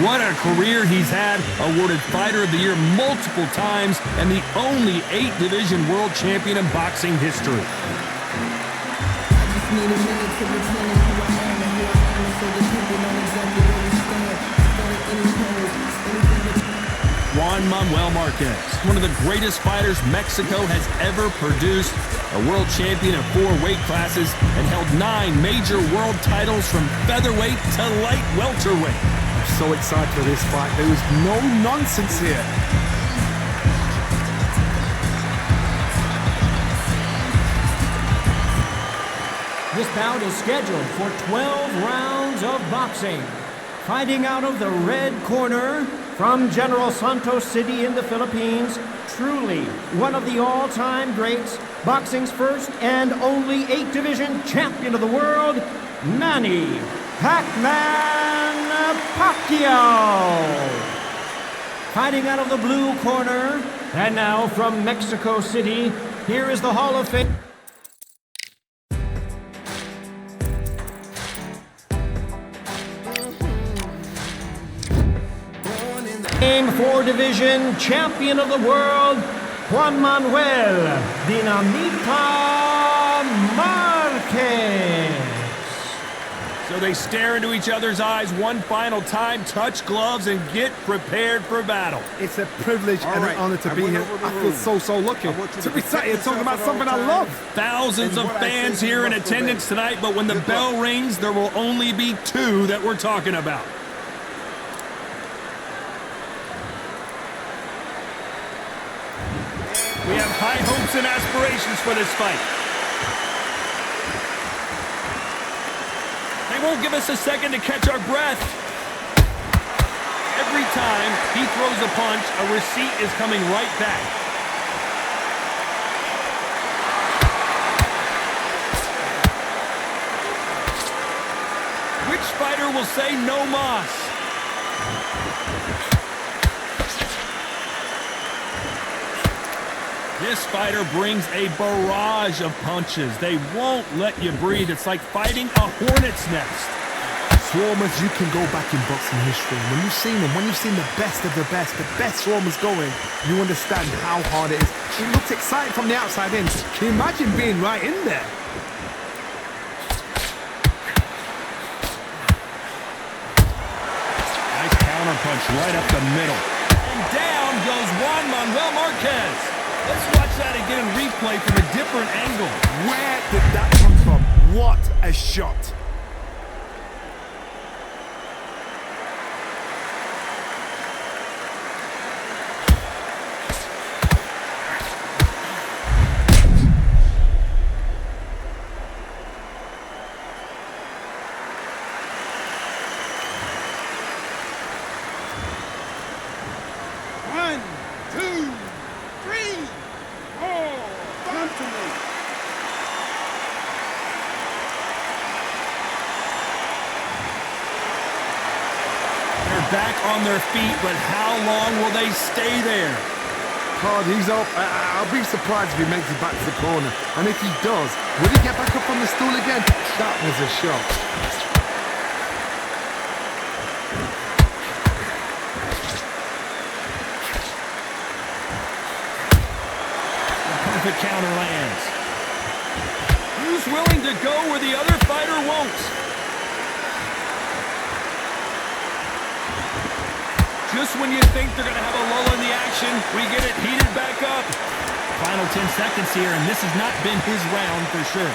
What a career he's had, awarded Fighter of the Year multiple times, and the only 8-division world champion in boxing history. Juan Manuel Marquez, one of the greatest fighters Mexico has ever produced, a world champion of 4 weight classes, and held 9 major world titles from featherweight to light welterweight. I'm so excited for this fight. There is no nonsense here. This bout is scheduled for 12 rounds of boxing. Fighting out of the red corner, from General Santos City in the Philippines, truly one of the all-time greats, boxing's first and only 8-division champion of the world, Manny Pac-Man Pacquiao. Fighting out of the blue corner, and now from Mexico City, here is the Hall of Fame. Game 4 division champion of the world, Juan Manuel Dinamita Marquez. So they stare into each other's eyes one final time, touch gloves, and get prepared for battle. It's a privilege and an honor to be here. I feel so lucky to be sat here talking about something I love. Thousands of fans here in attendance tonight, but when the bell rings, there will only be 2 that we're talking about. We have high hopes and aspirations for this fight. They won't give us a second to catch our breath. Every time he throws a punch, a receipt is coming right back. Which fighter will say no mas? This fighter brings a barrage of punches. They won't let you breathe. It's like fighting a hornet's nest. Swarmers, you can go back in boxing history. When you've seen them, when you've seen the best of the best swarmers going, you understand how hard it is. It looks exciting from the outside in. Can you imagine being right in there? Nice counter punch right up the middle. And down goes Juan Manuel Marquez. Let's watch that again in replay from a different angle. Where did that come from? What a shot. Back on their feet, but how long will they stay there? Card, he's up. I'll be surprised if he makes it back to the corner. And if he does, will he get back up on the stool again? That was a shot. The perfect counter lands. Who's willing to go where the other fighter won't? Just when you think they're going to have a lull in the action, we get it heated back up. Final 10 seconds here, and this has not been his round for sure.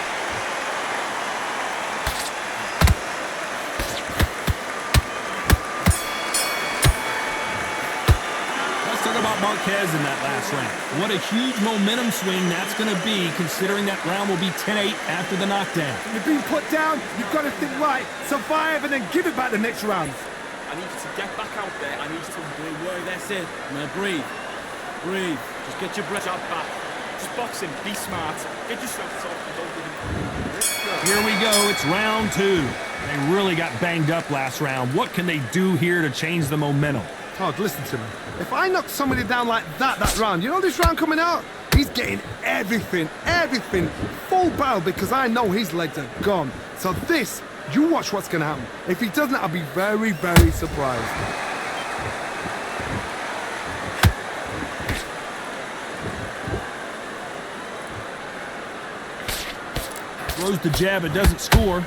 Let's talk about Marquez in that last round. What a huge momentum swing that's going to be, considering that round will be 10-8 after the knockdown. You've been put down, you've got to think right, survive, and then give it back the next round. I need you to get back out there. I need you to whoa, that's it. Now breathe. Breathe. Just get your breath out back. Just box him. Be smart. Get your shots off and don't give him. Here we go. It's round 2. They really got banged up last round. What can they do here to change the momentum? Todd, listen to me. If I knock somebody down like that round, you know this round coming out? He's getting everything, full barrel, because I know his legs are gone. So this, you watch what's going to happen. If he doesn't, I'll be very, very surprised. Throws the jab, it doesn't score.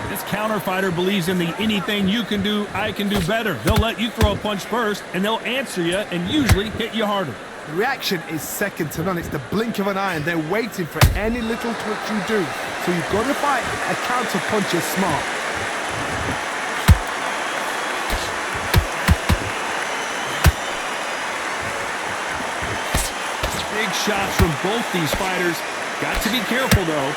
This counter fighter believes in the anything you can do, I can do better. They'll let you throw a punch first, and they'll answer you and usually hit you harder. The reaction is second to none. It's the blink of an eye, and they're waiting for any little twitch you do. So you've got to fight a counter punch is smart. Big shots from both these fighters. Got to be careful, though.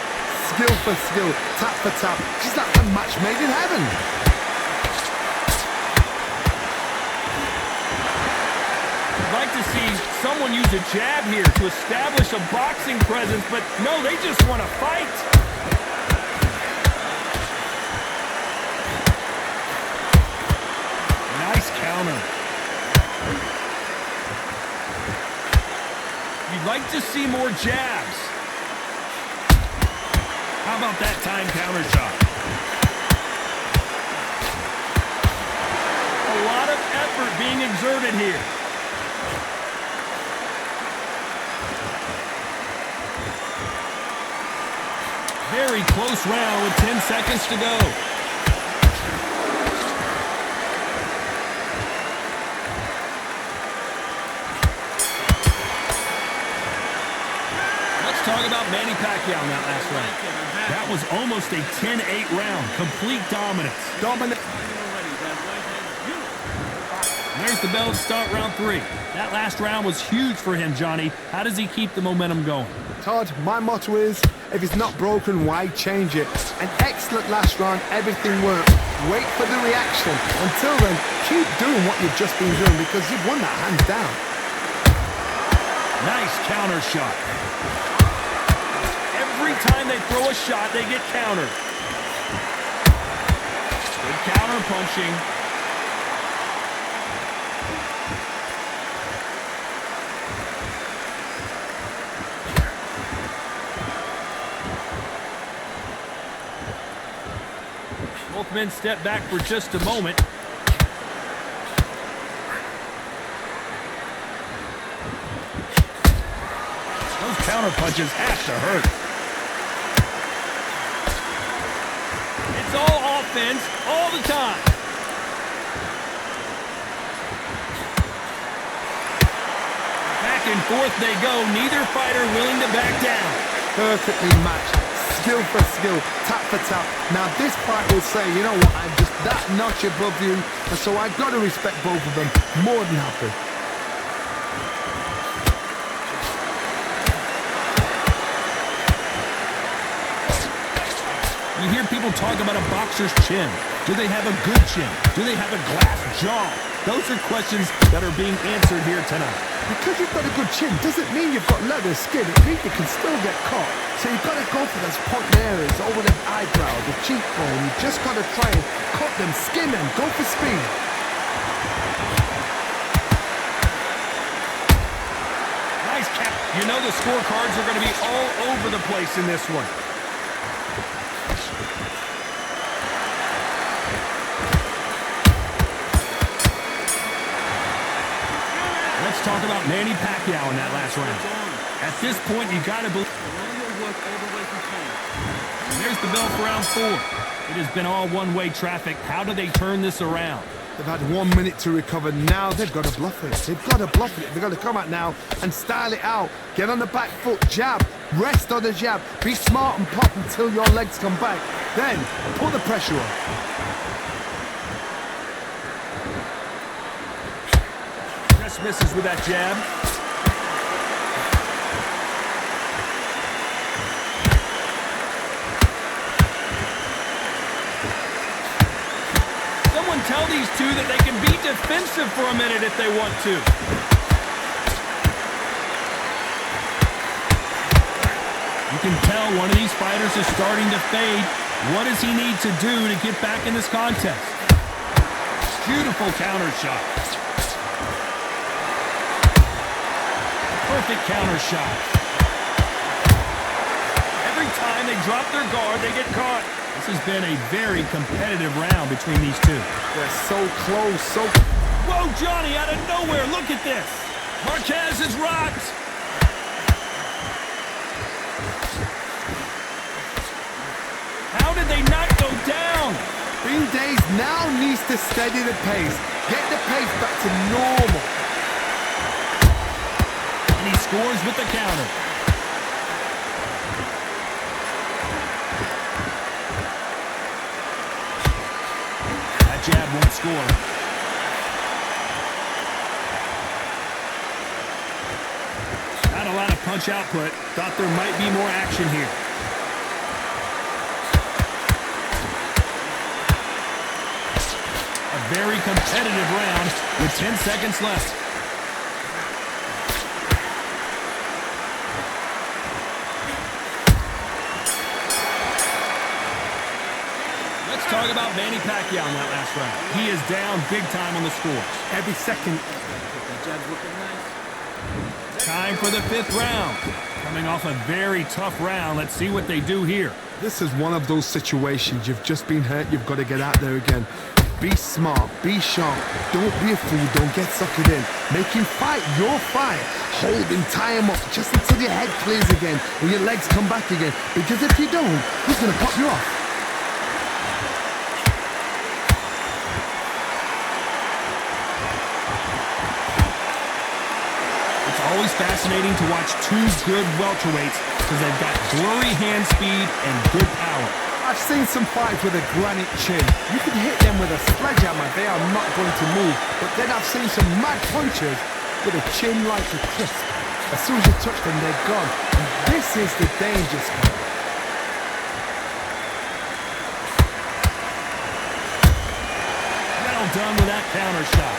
Skill for skill, tap for tap. She's like a match made in heaven. I'd like to see someone use a jab here to establish a boxing presence, but no, they just want to fight. Nice counter. You'd like to see more jabs. How about that time counter shot? A lot of effort being exerted here. Very close round with 10 seconds to go. Let's talk about Manny Pacquiao in that last round. That was almost a 10-8 round. Complete dominance. There's the bell to start round 3. That last round was huge for him, Johnny. How does he keep the momentum going? Todd, my motto is, if it's not broken, why change it? An excellent last round, everything worked. Wait for the reaction. Until then, keep doing what you've just been doing because you've won that hands down. Nice counter shot. Every time they throw a shot, they get countered. Good counter punching. Both men step back for just a moment. Those counter punches have to hurt. It's all offense all the time. Back and forth they go. Neither fighter willing to back down. Perfectly matched. Skill for skill, tap for tap. Now this fight will say, you know what, I'm just that notch above you, and so I've got to respect both of them. More than happy. You hear people talk about a boxer's chin. Do they have a good chin? Do they have a glass jaw? Those are questions that are being answered here tonight. Because you've got a good chin doesn't mean you've got leather skin. It means you can still get caught. So you've got to go for those point areas over the eyebrow, the cheekbone. You've just got to try and cut them, skin them, go for speed. Nice cap. You know the scorecards are going to be all over the place in this one. Let's talk about Manny Pacquiao in that last round. At this point, you got to believe. There's the bell for round 4. It has been all one-way traffic. How do they turn this around? They've had 1 minute to recover. Now they've got to bluff it. They've got to bluff it. They've got to come out now and style it out. Get on the back foot, jab, rest on the jab. Be smart and pop until your legs come back. Then put the pressure on. Just misses with that jab. Someone tell these two that they can be defensive for a minute if they want to. You can tell one of these fighters is starting to fade. What does he need to do to get back in this contest? Beautiful counter shot. Perfect counter shot. Every time they drop their guard, they get caught. This has been a very competitive round between these two. They're so close, so... Whoa, Johnny, out of nowhere, look at this. Marquez is rocked. How did they not go down? Bean Days now needs to steady the pace. Get the pace back to normal. And he scores with the counter. That jab won't score. Not a lot of punch output. Thought there might be more action here. A very competitive round with 10 seconds left. Let's talk about Manny Pacquiao in that last round. He is down big time on the scores. Every second. Time for the 5th round. Coming off a very tough round. Let's see what they do here. This is one of those situations. You've just been hurt. You've got to get out there again. Be smart. Be sharp. Don't be a fool. Don't get suckered in. Make him fight your fight. Hold him. Tie him up just until your head clears again and your legs come back again. Because if you don't, he's going to pop you off. Always fascinating to watch two good welterweights because they've got blurry hand speed and good power. I've seen some fights with a granite chin. You can hit them with a sledgehammer, they are not going to move. But then I've seen some mad punchers with a chin like a crisp. As soon as you touch them, they're gone. And this is the danger spot. Well done with that counter shot.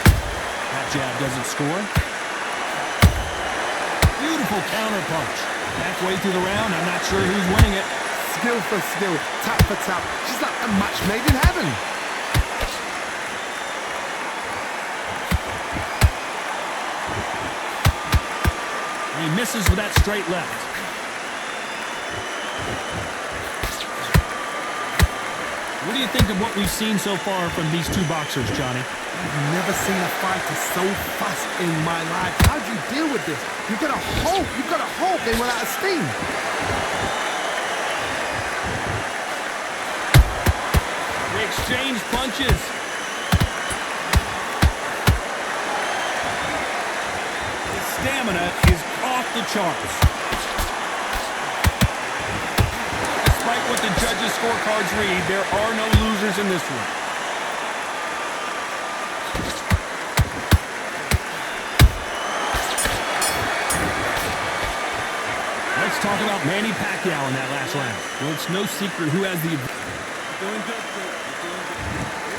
That jab doesn't score. Beautiful counter punch. Halfway through the round, I'm not sure who's winning it. Skill for skill, tap for tap. Just like a match made in heaven. He misses with that straight left. What do you think of what we've seen so far from these two boxers, Johnny? I've never seen a fighter so fast in my life. How do you deal with this? You've got to hope they run out of steam. They exchange punches. His stamina is off the charts. Despite what the judges' scorecards read, there are no losers in this one. Let's talk about Manny Pacquiao in that last round. Well, it's no secret who has the...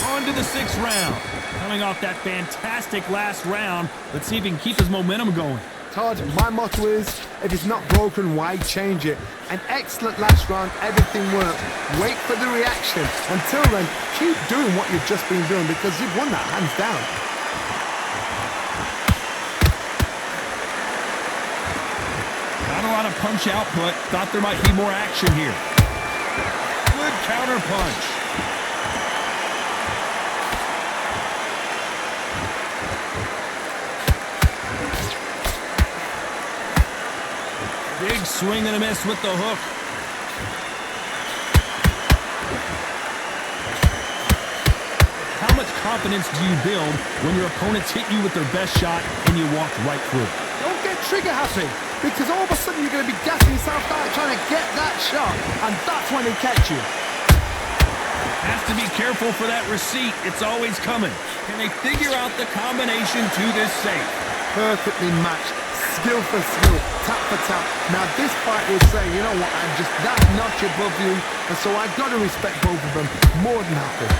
On to the 6th round. Coming off that fantastic last round, let's see if he can keep his momentum going. Todd, my motto is, if it's not broken, why change it? An excellent last round, everything worked. Wait for the reaction. Until then, keep doing what you've just been doing because you've won that hands down. Not a lot of punch output. Thought there might be more action here. Good counter punch. Big swing and a miss with the hook. How much confidence do you build when your opponents hit you with their best shot and you walk right through? Don't get trigger happy, because all of a sudden you're going to be gassing yourself out trying to get that shot, and that's when they catch you. Has to be careful for that receipt. It's always coming. Can they figure out the combination to this safe? Perfectly matched. Skill for skill, tap for tap. Now this fight will say, you know what, I'm just that notch above you, and so I've got to respect both of them more than happy.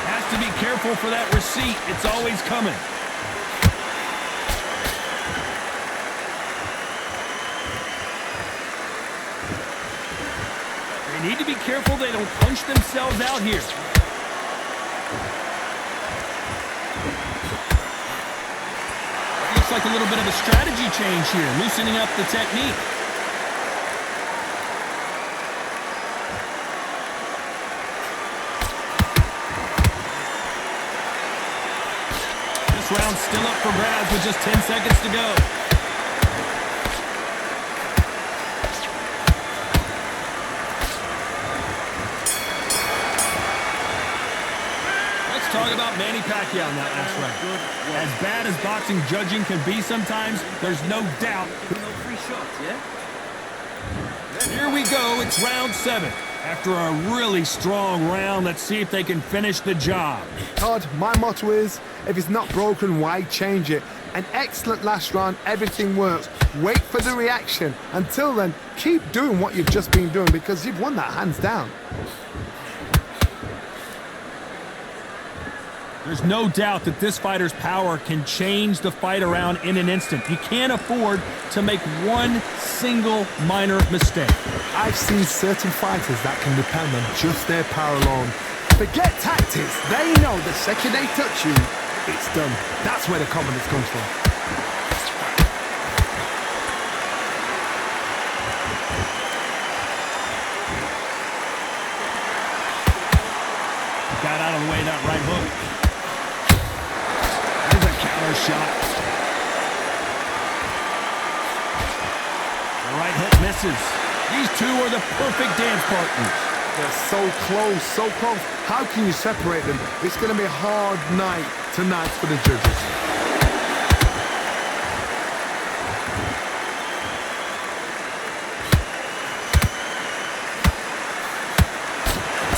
Has to be careful for that receipt. It's always coming. They need to be careful they don't punch themselves out here. Looks like a little bit of a strategy change here, loosening up the technique. This round's still up for grabs with just 10 seconds to go. Let's talk about Manny Pacquiao in that last round. As bad as boxing judging can be sometimes, there's no doubt. No free shots, yeah? Here we go, it's round 7. After a really strong round, let's see if they can finish the job. Todd, my motto is, if it's not broken, why change it? An excellent last round, everything works. Wait for the reaction. Until then, keep doing what you've just been doing because you've won that hands down. There's no doubt that this fighter's power can change the fight around in an instant. You can't afford to make one single minor mistake. I've seen certain fighters that can depend on just their power alone. Forget tactics. They know the second they touch you, it's done. That's where the confidence comes from. Got out of the way that right hook. There's a counter shot. The right hook misses. These two are the perfect dance partners. They're so close, so close. How can you separate them? It's going to be a hard night tonight for the judges.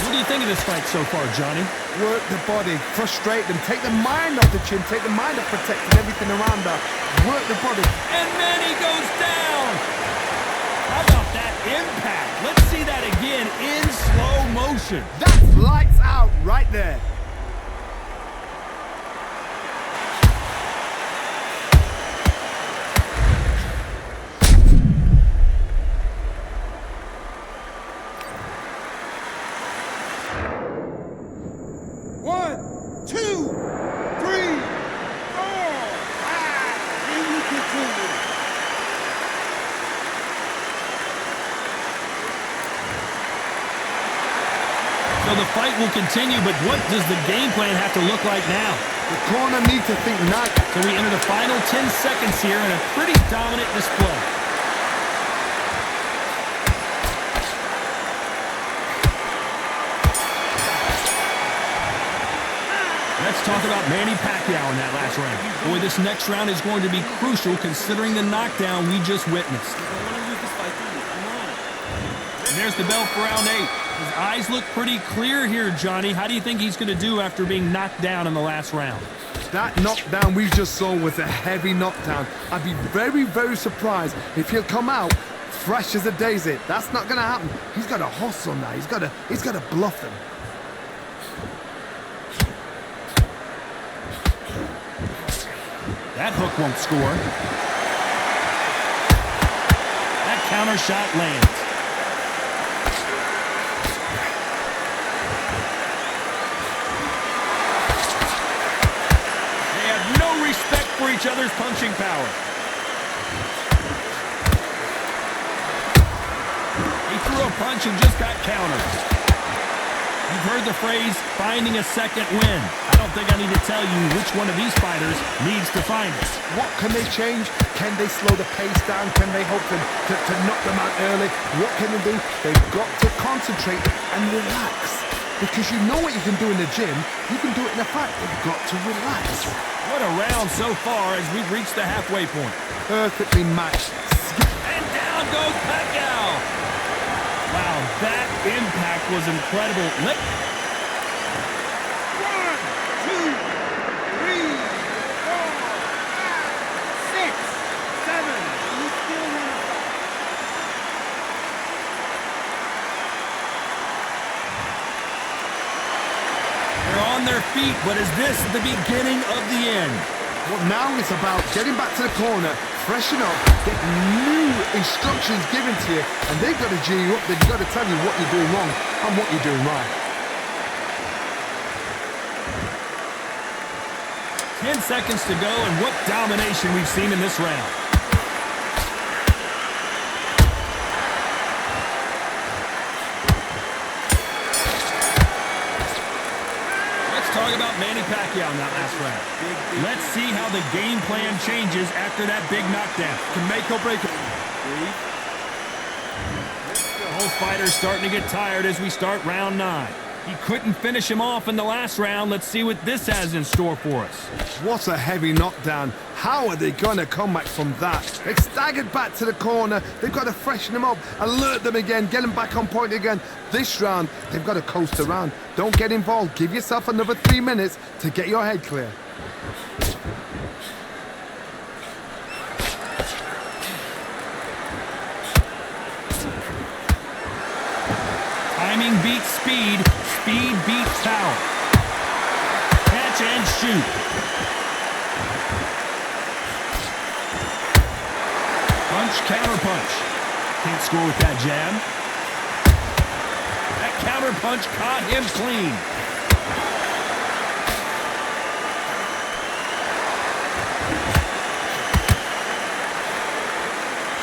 What do you think of this fight so far, Johnny? Work the body, frustrate them, take the mind off the chin, take the mind off protecting everything around her. Work the body. And Manny goes down! How about that impact? Let's see that again in slow motion. That's lights out right there. So the fight will continue, but what does the game plan have to look like now? The corner needs to think now. So we enter the final 10 seconds here in a pretty dominant display. Let's talk about Manny Pacquiao in that last round. Boy, this next round is going to be crucial considering the knockdown we just witnessed. And there's the bell for round 8. His eyes look pretty clear here, Johnny. How do you think he's going to do after being knocked down in the last round? That knockdown we just saw was a heavy knockdown. I'd be very, very surprised if he'll come out fresh as a daisy. That's not going to happen. He's got a hustle now. He's got to bluff them. That hook won't score. That counter shot lands. For each other's punching power. He threw a punch and just got countered. You've heard the phrase, finding a second win. I don't think I need to tell you which one of these fighters needs to find it. What can they change? Can they slow the pace down? Can they hope to knock them out early? What can they do? They've got to concentrate and relax. Because you know what you can do in the gym, you can do it in a fight. You've got to relax. What a round so far as we've reached the halfway point. Perfectly matched. And down goes Pacquiao. Wow, that impact was incredible. 1, 2, 3, 4, 5, 6, 7. They're on their feet, but is this the beginning of the end? Well, now it's about getting back to the corner, freshen up, get new instructions given to you, and they've got to G you up. They've got to tell you what you're doing wrong and what you're doing right. 10 seconds to go, and what domination we've seen in this round. Talk talk about Manny Pacquiao in that last round. Let's see how the game plan changes after that big knockdown. Can make or break it. Both fighters starting to get tired as we start round 9. He couldn't finish him off in the last round. Let's see what this has in store for us. What a heavy knockdown. How are they going to come back from that? They've staggered back to the corner. They've got to freshen them up, alert them again, get them back on point again. This round, they've got to coast around. Don't get involved. Give yourself another 3 minutes to get your head clear. Timing beats speed. Speed beats power. Catch and shoot. Punch, counter punch. Can't score with that jab. That counter punch caught him clean.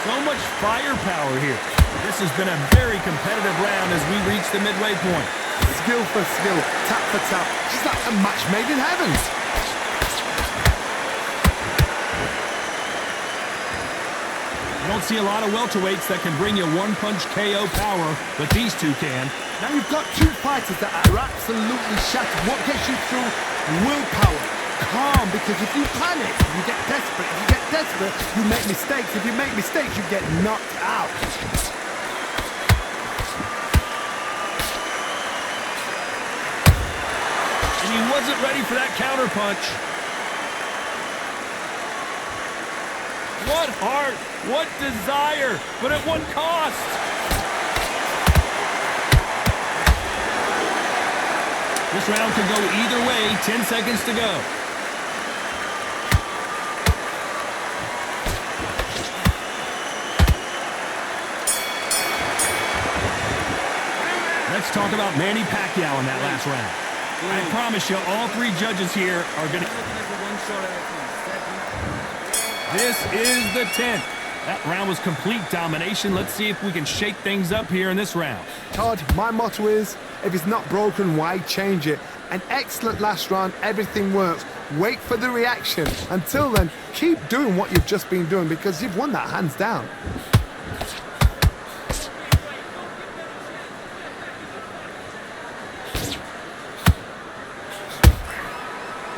So much firepower here. This has been a very competitive round as we reach the midway point. Skill for skill, tap for tap. Just like a match made in heaven. You don't see a lot of welterweights that can bring you one-punch KO power, but these two can. Now you've got two fighters that are absolutely shattered. What gets you through? Willpower. Calm, because if you panic, you get desperate. If you get desperate, you make mistakes. If you make mistakes, you get knocked out. And he wasn't ready for that counter punch. What heart, what desire, but at what cost? This round could go either way, 10 seconds to go. Let's talk about Manny Pacquiao in that last round. I promise you, all 3 judges here are going to... This is the 10th. That round was complete domination. Let's see if we can shake things up here in this round. Todd, my motto is, if it's not broken, why change it? An excellent last round, everything works. Wait for the reaction. Until then, keep doing what you've just been doing because you've won that hands down.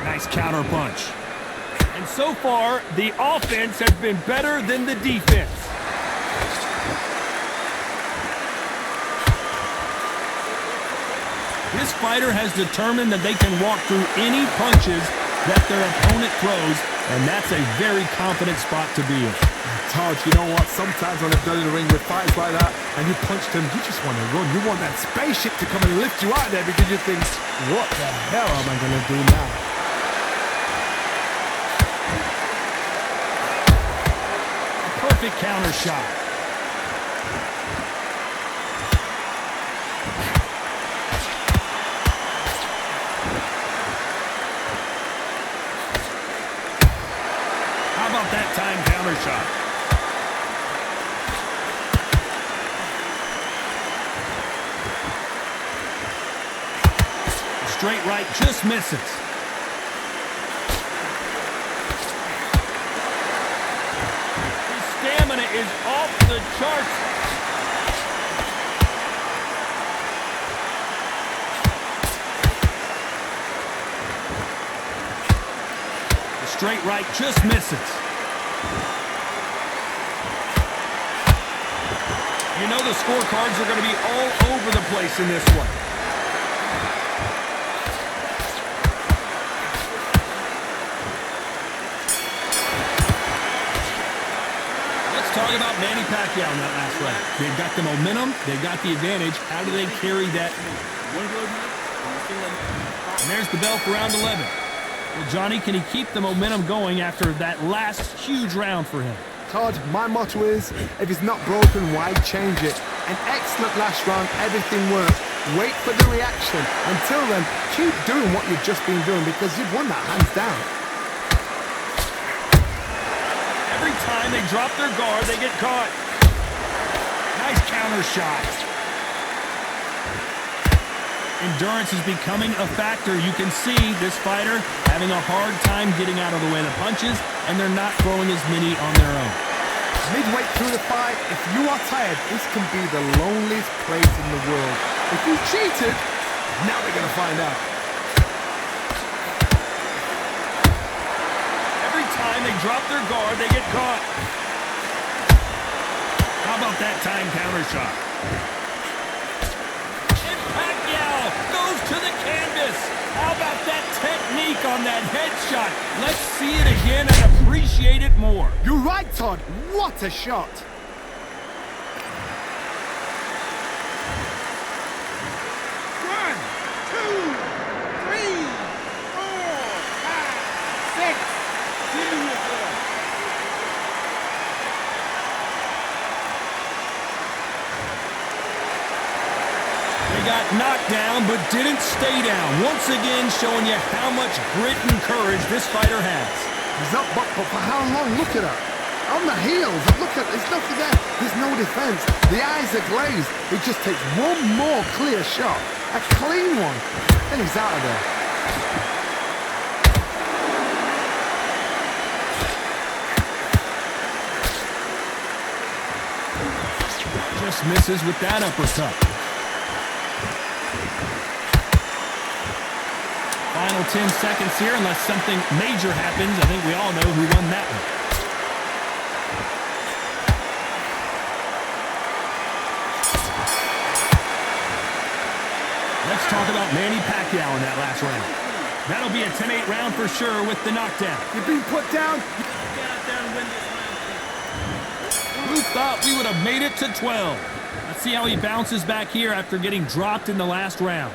Nice counter punch. And so far, the offense has been better than the defense. This fighter has determined that they can walk through any punches that their opponent throws, and that's a very confident spot to be in. Todd, you know what? Sometimes when I've done in the ring with fights like that, and you punch them, you just want to run. You want that spaceship to come and lift you out there because you think, what the hell am I going to do now? Perfect counter shot. How about that time counter shot? The straight right just misses. Is off the charts. The straight right just misses. You know the scorecards are going to be all over the place in this one. Talk about Manny Pacquiao in that last round. They've got the momentum. They've got the advantage. How do they carry that? And there's the bell for round 11. Well, Johnny, can he keep the momentum going after that last huge round for him? Todd, my motto is, if it's not broken, why change it? An excellent last round, everything works. Wait for the reaction. Until then, keep doing what you've just been doing because you've won that hands down. Every time they drop their guard, they get caught. Nice counter shot. Endurance is becoming a factor. You can see this fighter having a hard time getting out of the way of the punches, and they're not throwing as many on their own. Midway through the fight, if you are tired, this can be the loneliest place in the world. If you cheated, now they're going to find out. Every time they drop their guard, they get caught. How about that time counter shot? And Pacquiao goes to the canvas. How about that technique on that headshot? Let's see it again and appreciate it more. You're right, Todd. What a shot. Got knocked down, but didn't stay down. Once again, showing you how much grit and courage this fighter has. He's up, but for how long? Look at her. On the heels. Look at, there's nothing there. There's no defense. The eyes are glazed. It just takes one more clear shot. A clean one. Then he's out of there. Just misses with that uppercut. Final 10 seconds here, unless something major happens. I think we all know who won that one. Let's talk about Manny Pacquiao in that last round. That'll be a 10-8 round for sure with the knockdown. You've been put down. Get out there and win this round. Who thought we would have made it to 12? Let's see how he bounces back here after getting dropped in the last round.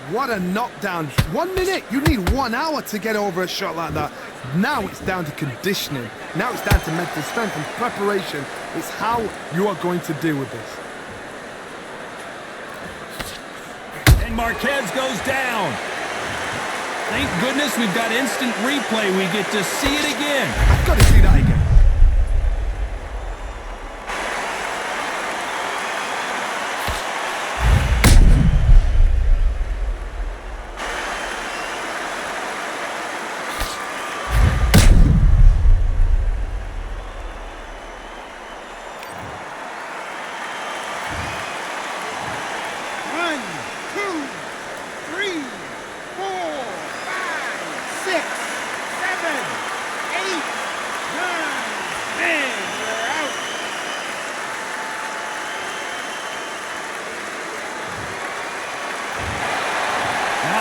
What a knockdown. 1 minute. You need 1 hour to get over a shot like that. Now it's down to conditioning. Now it's down to mental strength and preparation. It's how you are going to deal with this. And Marquez goes down. Thank goodness we've got instant replay. We get to see it again. I've got to see that again.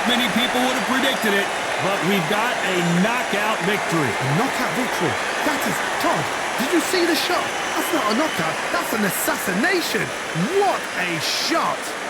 Many people would have predicted it, but we've got a knockout victory. A knockout victory? That is, Todd, did you see the shot? That's not a knockout, that's an assassination. What a shot!